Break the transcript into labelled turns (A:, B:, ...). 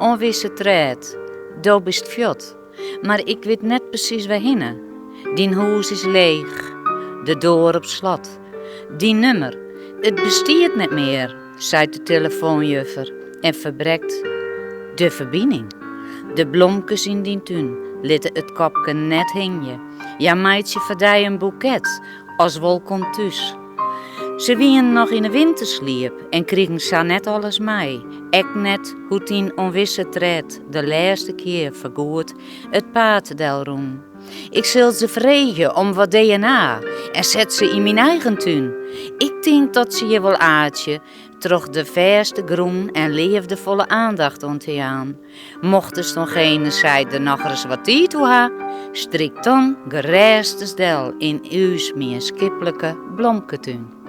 A: onwisse treed. Do bist fjot. Maar ik weet net precies waarheen. Dien huis is leeg. De deur op slot. Die nummer. Het bestiert net meer, zei de telefoonjuffer en verbrekt de verbinding. De blomkes in die tuin litten het kopje net hingen. Ja, meidje, verdij een boeket, als wol komt thuis. Ze wien nog in de wintersliep en kregen sa net alles mee. Ek net hoe tien onwisse tred de laatste keer vergoed het paardendel roem. Ik zal ze vregen om wat DNA en zet ze in mijn eigen tuin. Ik denk dat ze je wel aardje toch de verste groen en liefdevolle aandacht ontaan. Mochten ze nog geen zijde nog eens wat die toe ha, strik dan gereistes del in uw meer skippelijke blomketuin.